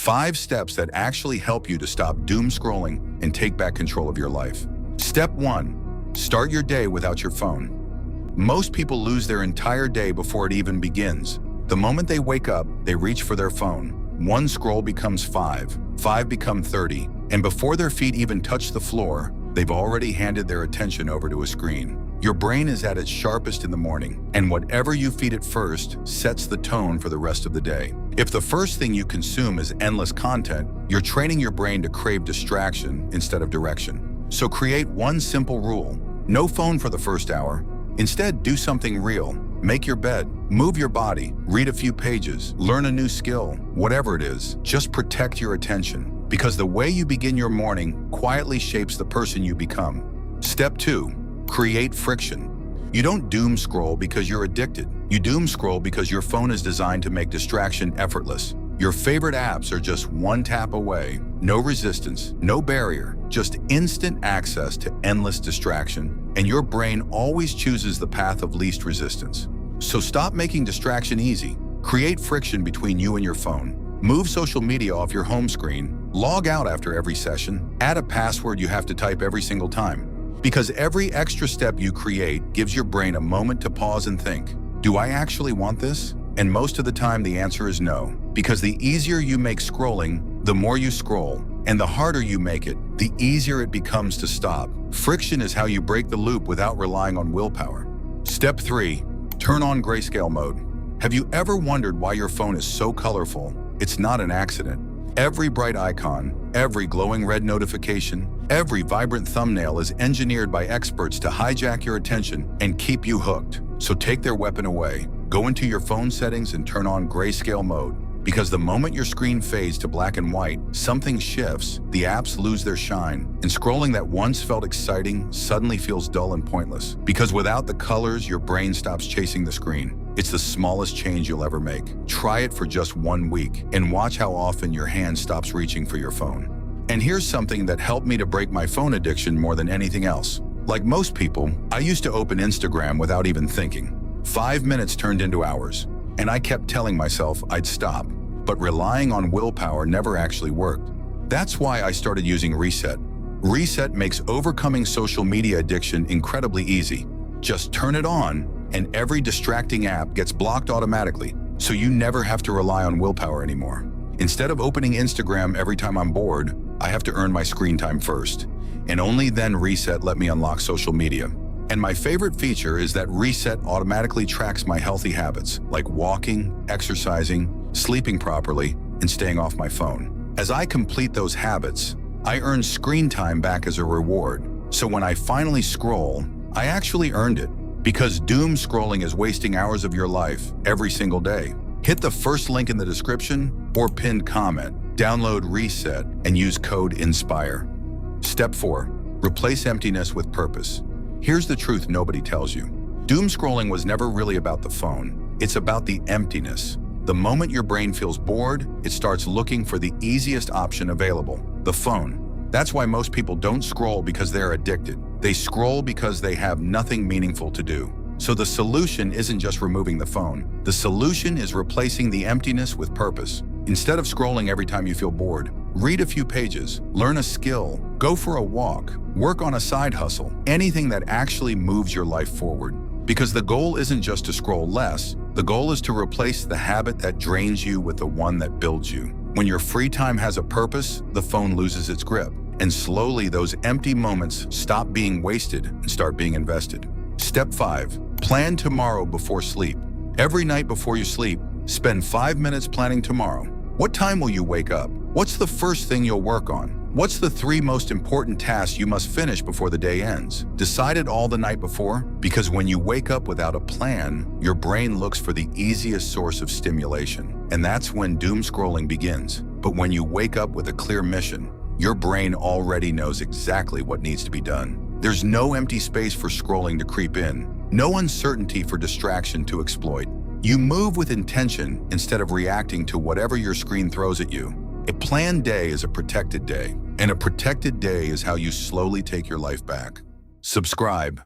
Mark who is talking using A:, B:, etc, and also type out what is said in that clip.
A: 5 steps that actually help you to stop doom scrolling and take back control of your life. Step 1. Start your day without your phone. Most people lose their entire day before it even begins. The moment they wake up, they reach for their phone. One scroll becomes 5, 5 become 30, and before their feet even touch the floor, they've already handed their attention over to a screen. Your brain is at its sharpest in the morning, and whatever you feed it first sets the tone for the rest of the day. If the first thing you consume is endless content, you're training your brain to crave distraction instead of direction. So create one simple rule: no phone for the first hour. Instead, do something real. Make your bed, move your body, read a few pages, learn a new skill, whatever it is. Just protect your attention, because the way you begin your morning quietly shapes the person you become. Step 2. Create friction. You don't doom scroll because you're addicted. You doom scroll because your phone is designed to make distraction effortless. Your favorite apps are just one tap away. No resistance, no barrier, just instant access to endless distraction. And your brain always chooses the path of least resistance. So stop making distraction easy. Create friction between you and your phone. Move social media off your home screen. Log out after every session. Add a password you have to type every single time. Because every extra step you create gives your brain a moment to pause and think, do I actually want this? And most of the time the answer is no. Because the easier you make scrolling, the more you scroll. And the harder you make it, the easier it becomes to stop. Friction is how you break the loop without relying on willpower. Step 3. Turn on grayscale mode. Have you ever wondered why your phone is so colorful? It's not an accident. Every bright icon, every glowing red notification, every vibrant thumbnail is engineered by experts to hijack your attention and keep you hooked. So take their weapon away. Go into your phone settings and turn on grayscale mode. Because the moment your screen fades to black and white, something shifts, the apps lose their shine, and scrolling that once felt exciting suddenly feels dull and pointless. Because without the colors, your brain stops chasing the screen. It's the smallest change you'll ever make. Try it for just 1 week, and watch how often your hand stops reaching for your phone. And here's something that helped me to break my phone addiction more than anything else. Like most people, I used to open Instagram without even thinking. 5 minutes turned into hours, and I kept telling myself I'd stop. But relying on willpower never actually worked. That's why I started using Reset. Reset makes overcoming social media addiction incredibly easy. Just turn it on, and every distracting app gets blocked automatically, so you never have to rely on willpower anymore. Instead of opening Instagram every time I'm bored, I have to earn my screen time first, and only then Reset let me unlock social media. And my favorite feature is that Reset automatically tracks my healthy habits, like walking, exercising, sleeping properly, and staying off my phone. As I complete those habits, I earn screen time back as a reward. So when I finally scroll, I actually earned it. Because doom scrolling is wasting hours of your life every single day. Hit the first link in the description or pinned comment, download Reset, and use code INSPIRE. Step 4. Replace emptiness with purpose. Here's the truth nobody tells you. Doom scrolling was never really about the phone. It's about the emptiness. The moment your brain feels bored, it starts looking for the easiest option available, the phone. That's why most people don't scroll because they're addicted. They scroll because they have nothing meaningful to do. So the solution isn't just removing the phone. The solution is replacing the emptiness with purpose. Instead of scrolling every time you feel bored, read a few pages, learn a skill, go for a walk, work on a side hustle, anything that actually moves your life forward. Because the goal isn't just to scroll less, the goal is to replace the habit that drains you with the one that builds you. When your free time has a purpose, the phone loses its grip. And slowly those empty moments stop being wasted and start being invested. Step 5. Plan tomorrow before sleep. Every night before you sleep, spend 5 minutes planning tomorrow. What time will you wake up? What's the first thing you'll work on? What's the 3 most important tasks you must finish before the day ends? Decide it all the night before, because when you wake up without a plan, your brain looks for the easiest source of stimulation. And that's when doom scrolling begins. But when you wake up with a clear mission, your brain already knows exactly what needs to be done. There's no empty space for scrolling to creep in, no uncertainty for distraction to exploit. You move with intention instead of reacting to whatever your screen throws at you. A planned day is a protected day, and a protected day is how you slowly take your life back. Subscribe,